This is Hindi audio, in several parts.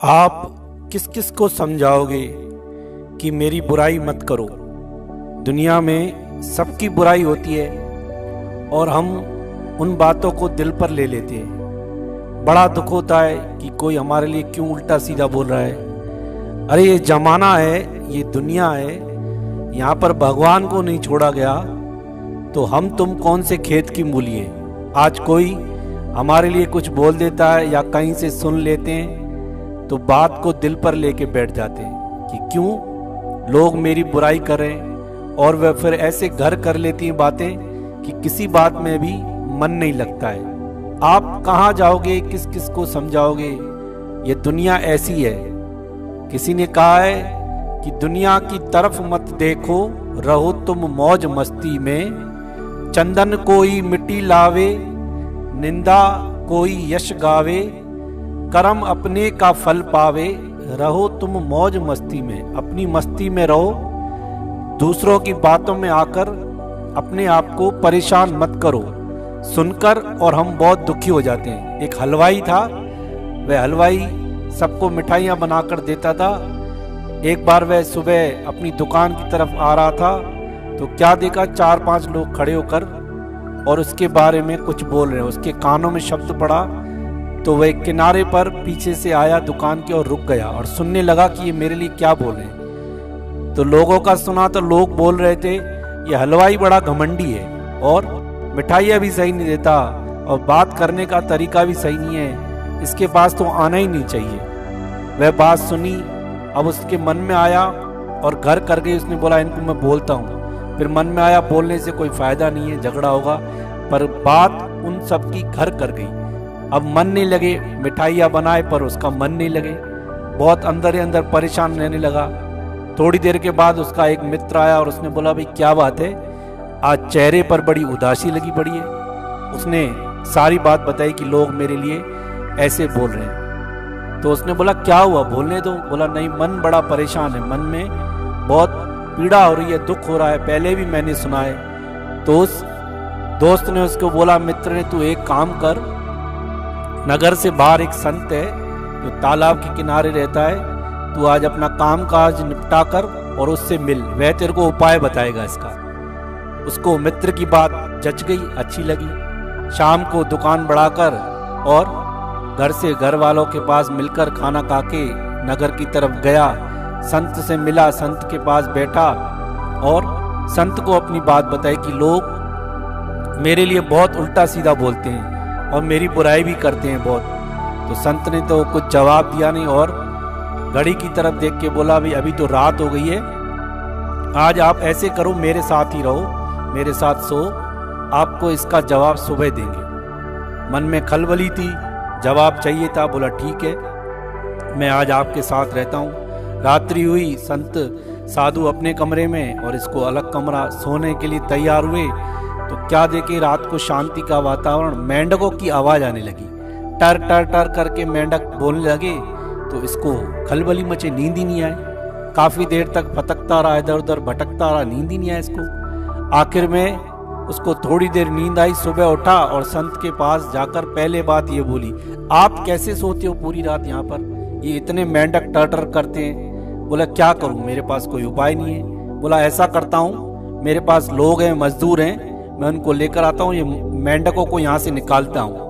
आप किस किस को समझाओगे कि मेरी बुराई मत करो। दुनिया में सबकी बुराई होती है और हम उन बातों को दिल पर ले लेते हैं। बड़ा दुख होता है कि कोई हमारे लिए क्यों उल्टा सीधा बोल रहा है। अरे ये जमाना है, ये दुनिया है, यहाँ पर भगवान को नहीं छोड़ा गया तो हम तुम कौन से खेत की मूली हैं। आज कोई हमारे लिए कुछ बोल देता है या कहीं से सुन लेते हैं तो बात को दिल पर लेके बैठ जाते हैं कि क्यों लोग मेरी बुराई कर रहे हैं, और वह फिर ऐसे घर कर लेती हैं बातें कि किसी बात में भी मन नहीं लगता है। आप कहाँ जाओगे, किस किस को समझाओगे। ये दुनिया ऐसी है। किसी ने कहा है कि दुनिया की तरफ मत देखो, रहो तुम मौज मस्ती में। चंदन कोई मिट्टी लावे, निंदा कोई यश गावे। कर्म अपने का फल पावे, रहो तुम मौज मस्ती में। अपनी मस्ती में रहो, दूसरों की बातों में आकर अपने आप को परेशान मत करो सुनकर। और हम बहुत दुखी हो जाते हैं। एक हलवाई था, वह हलवाई सबको मिठाइयाँ बनाकर देता था। एक बार वह सुबह अपनी दुकान की तरफ आ रहा था तो क्या देखा, 4-5 लोग खड़े होकर और उसके बारे में कुछ बोल रहे हैं। उसके कानों में शब्द पड़ा तो वह किनारे पर पीछे से आया दुकान के और रुक गया और सुनने लगा कि ये मेरे लिए क्या बोल रहे हैं। तो लोगों का सुना तो लोग बोल रहे थे ये हलवाई बड़ा घमंडी है और मिठाइयाँ भी सही नहीं देता और बात करने का तरीका भी सही नहीं है, इसके पास तो आना ही नहीं चाहिए। वह बात सुनी, अब उसके मन में आया और घर कर गई। उसने बोला इनको मैं बोलता हूँ। फिर मन में आया बोलने से कोई फायदा नहीं है, झगड़ा होगा, पर बात उन सब की घर कर गई। अब मन नहीं लगे, मिठाइयाँ बनाए पर उसका मन नहीं लगे, बहुत अंदर ही अंदर परेशान रहने लगा। थोड़ी देर के बाद उसका एक मित्र आया और उसने बोला भाई क्या बात है, आज चेहरे पर बड़ी उदासी लगी पड़ी है। उसने सारी बात बताई कि लोग मेरे लिए ऐसे बोल रहे हैं। तो उसने बोला क्या हुआ, बोलने दो। बोला नहीं, मन बड़ा परेशान है, मन में बहुत पीड़ा हो रही है, दुख हो रहा है, पहले भी मैंने सुना है। तो उस दोस्त ने उसको बोला, मित्र ने, तू एक काम कर, नगर से बाहर एक संत है जो तालाब के किनारे रहता है, तू आज अपना काम काज निपटा कर और उससे मिल, वह तेरे को उपाय बताएगा इसका। उसको मित्र की बात जच गई, अच्छी लगी। शाम को दुकान बढ़ाकर और घर से घर वालों के पास मिलकर खाना खा के नगर की तरफ गया, संत से मिला, संत के पास बैठा और संत को अपनी बात बताई कि लोग मेरे लिए बहुत उल्टा सीधा बोलते हैं और मेरी बुराई भी करते हैं बहुत। तो संत ने तो कुछ जवाब दिया नहीं और घड़ी की तरफ देख के बोला भाई अभी तो रात हो गई है, आज आप ऐसे करो, मेरे साथ ही रहो, मेरे साथ सो, आपको इसका जवाब सुबह देंगे। मन में खलबली थी, जवाब चाहिए था। बोला ठीक है, मैं आज आपके साथ रहता हूँ। रात्रि हुई, संत साधु अपने कमरे में और इसको अलग कमरा, सोने के लिए तैयार हुए तो क्या देखे, रात को शांति का वातावरण, मेंढकों की आवाज आने लगी। टर टर टर करके मेंढक बोलने लगे तो इसको खलबली मचे, नींद ही नहीं आए। काफी देर तक फटकता रहा, इधर उधर भटकता रहा, नींद ही नहीं आया इसको। आखिर में उसको थोड़ी देर नींद आई, सुबह उठा और संत के पास जाकर पहले बात ये बोली, आप कैसे सोते हो पूरी रात यहाँ पर, ये इतने मेंढक टर टर करते हैं। बोला क्या करूं, मेरे पास कोई उपाय नहीं है। बोला ऐसा करता हूँ, मेरे पास लोग हैं, मजदूर हैं, मैं उनको लेकर आता हूँ, ये मेंढकों को यहाँ से निकालता हूँ।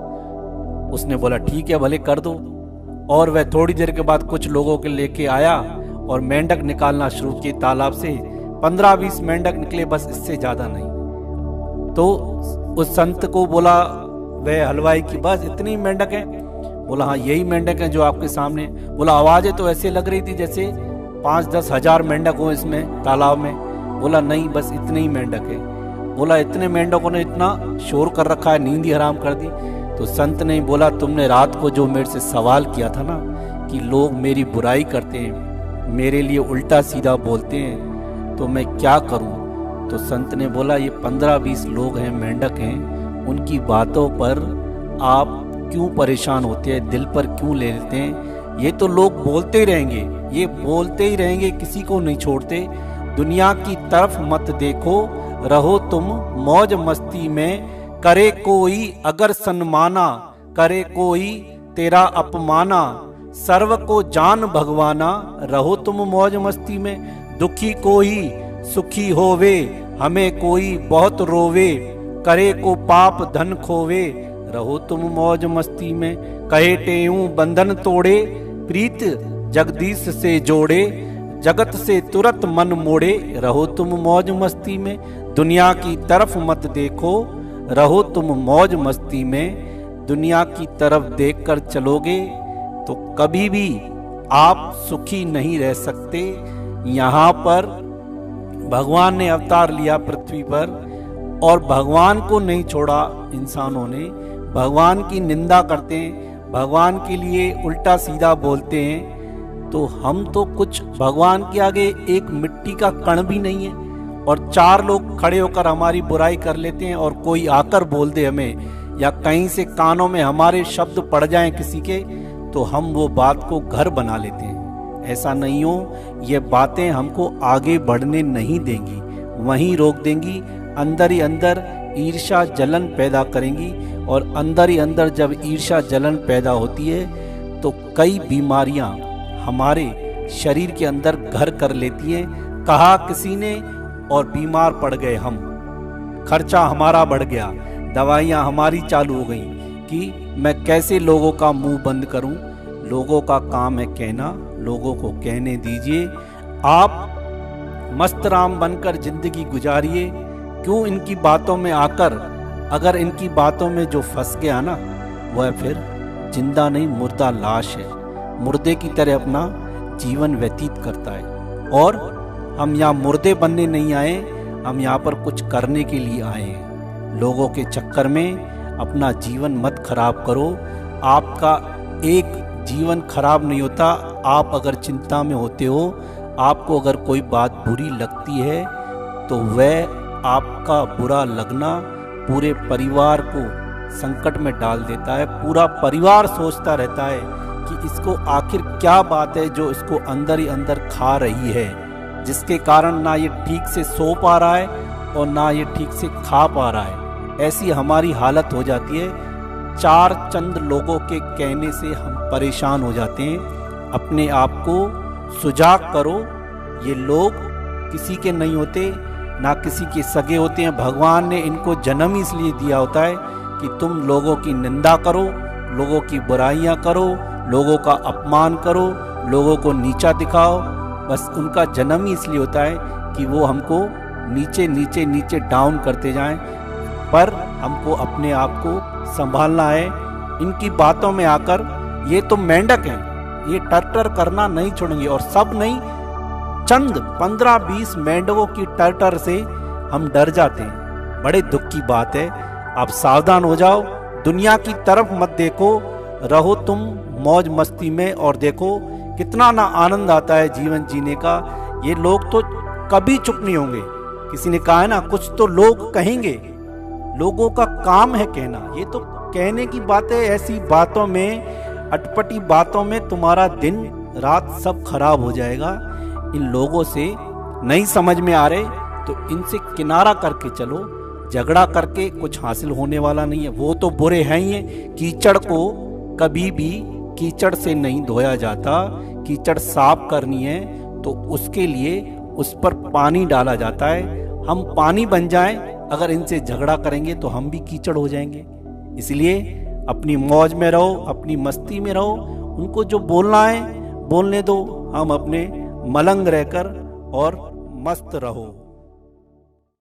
उसने बोला ठीक है, भले कर दो। और वह थोड़ी देर के बाद कुछ लोगों के लेके आया और मेंढक निकालना शुरू किए तालाब से। 15-20 मेंढक निकले, बस, इससे ज्यादा नहीं। तो उस संत को बोला वह हलवाई की, बस इतनी मेंढक है। बोला हाँ यही मेंढक है जो आपके सामने। बोला आवाजें तो ऐसे लग रही थी जैसे 5-10 हजार मेंढक हो इसमें तालाब में। बोला नहीं, बस इतने ही मेंढक है। बोला इतने मेंढकों ने इतना शोर कर रखा है, नींद ही हराम कर दी। तो संत ने बोला तुमने रात को जो मेरे से सवाल किया था ना कि लोग मेरी बुराई करते हैं, मेरे लिए उल्टा सीधा बोलते हैं, तो मैं क्या करूं। तो संत ने बोला ये 15-20 लोग हैं, मेंढक हैं, उनकी बातों पर आप क्यों परेशान होते हैं, दिल पर क्यों ले लेते हैं। ये तो लोग बोलते ही रहेंगे, ये बोलते ही रहेंगे, किसी को नहीं छोड़ते। दुनिया की तरफ मत देखो, रहो तुम मौज मस्ती में। करे कोई अगर सन्माना, करे कोई तेरा अपमाना। सर्व को जान भगवाना, रहो तुम मौज मस्ती में। दुखी को ही सुखी होवे, हमें कोई बहुत रोवे, करे को पाप धन खोवे, रहो तुम मौज मस्ती में। कहे टेऊ बंधन तोड़े, प्रीत जगदीश से जोड़े, जगत से तुरत मन मोड़े, रहो तुम मौज मस्ती में। दुनिया की तरफ मत देखो, रहो तुम मौज मस्ती में। दुनिया की तरफ देखकर चलोगे तो कभी भी आप सुखी नहीं रह सकते। यहाँ पर भगवान ने अवतार लिया पृथ्वी पर और भगवान को नहीं छोड़ा इंसानों ने। भगवान की निंदा करते हैं, भगवान के लिए उल्टा सीधा बोलते हैं, तो हम तो कुछ भगवान के आगे एक मिट्टी का कण भी नहीं है। और चार लोग खड़े होकर हमारी बुराई कर लेते हैं और कोई आकर बोल दे हमें, या कहीं से कानों में हमारे शब्द पड़ जाएं किसी के, तो हम वो बात को घर बना लेते हैं। ऐसा नहीं हो, ये बातें हमको आगे बढ़ने नहीं देंगी, वहीं रोक देंगी, अंदर ही अंदर ईर्ष्या जलन पैदा करेंगी। और अंदर ही अंदर जब ईर्ष्या जलन पैदा होती है तो कई बीमारियां हमारे शरीर के अंदर घर कर लेती हैं। कहा किसी ने और बीमार पड़ गए हम, खर्चा हमारा बढ़ गया, दवाइयाँ हमारी चालू हो गई कि मैं कैसे लोगों का मुंह बंद करूं। लोगों का काम है कहना, लोगों को कहने दीजिए। आप मस्त राम बनकर जिंदगी गुजारिए। क्यों इनकी बातों में आकर, अगर इनकी बातों में जो फंस गया ना, वह फिर जिंदा नहीं मुर्दा लाश है, मुर्दे की तरह अपना जीवन व्यतीत करता है। और हम यहाँ मुर्दे बनने नहीं आए, हम यहाँ पर कुछ करने के लिए आए हैं। लोगों के चक्कर में अपना जीवन मत खराब करो। आपका एक जीवन खराब नहीं होता। आप अगर चिंता में होते हो, आपको अगर कोई बात बुरी लगती है, तो वह आपका बुरा लगना पूरे परिवार को संकट में डाल देता है। पूरा परिवार सोचता रहता है कि इसको आखिर क्या बात है जो इसको अंदर ही अंदर खा रही है, जिसके कारण ना ये ठीक से सो पा रहा है और ना ये ठीक से खा पा रहा है। ऐसी हमारी हालत हो जाती है। चार चंद लोगों के कहने से हम परेशान हो जाते हैं। अपने आप को सुजाग करो। ये लोग किसी के नहीं होते, ना किसी के सगे होते हैं। भगवान ने इनको जन्म इसलिए दिया होता है कि तुम लोगों की निंदा करो, लोगों की बुराइयां करो, लोगों का अपमान करो, लोगों को नीचा दिखाओ। बस उनका जन्म ही इसलिए होता है कि वो हमको नीचे नीचे नीचे डाउन करते जाएं। पर हमको अपने आप को संभालना है। इनकी बातों में आकर ये तो मेंढक हैं, ये टर्टर करना नहीं छोड़ेंगे। और सब नहीं, चंद 15-20 मेंढकों की टर्टर से हम डर जाते हैं। बड़े दुख की बात है। आप सावधान हो जाओ। दुनिया की तरफ मत देखो, रहो तुम मौज मस्ती में। और देखो कितना ना आनंद आता है जीवन जीने का। ये लोग तो कभी चुप नहीं होंगे। किसी ने कहा है ना, कुछ तो लोग कहेंगे। लोगों का काम है कहना। ये तो कहने की बातें, ऐसी बातों में, अटपटी बातों में तुम्हारा दिन रात सब खराब हो जाएगा। इन लोगों से नहीं समझ में आ रहे तो इनसे किनारा करके चलो। झगड़ा करके कुछ हासिल होने वाला नहीं है। वो तो बुरे हैं ही हैं। कीचड़ को कभी भी कीचड़ से नहीं धोया जाता। कीचड़ साफ करनी है तो उसके लिए उस पर पानी डाला जाता है। हम पानी बन जाएं, अगर इनसे झगड़ा करेंगे तो हम भी कीचड़ हो जाएंगे। इसलिए अपनी मौज में रहो, अपनी मस्ती में रहो। उनको जो बोलना है बोलने दो। हम अपने मलंग रहकर और मस्त रहो।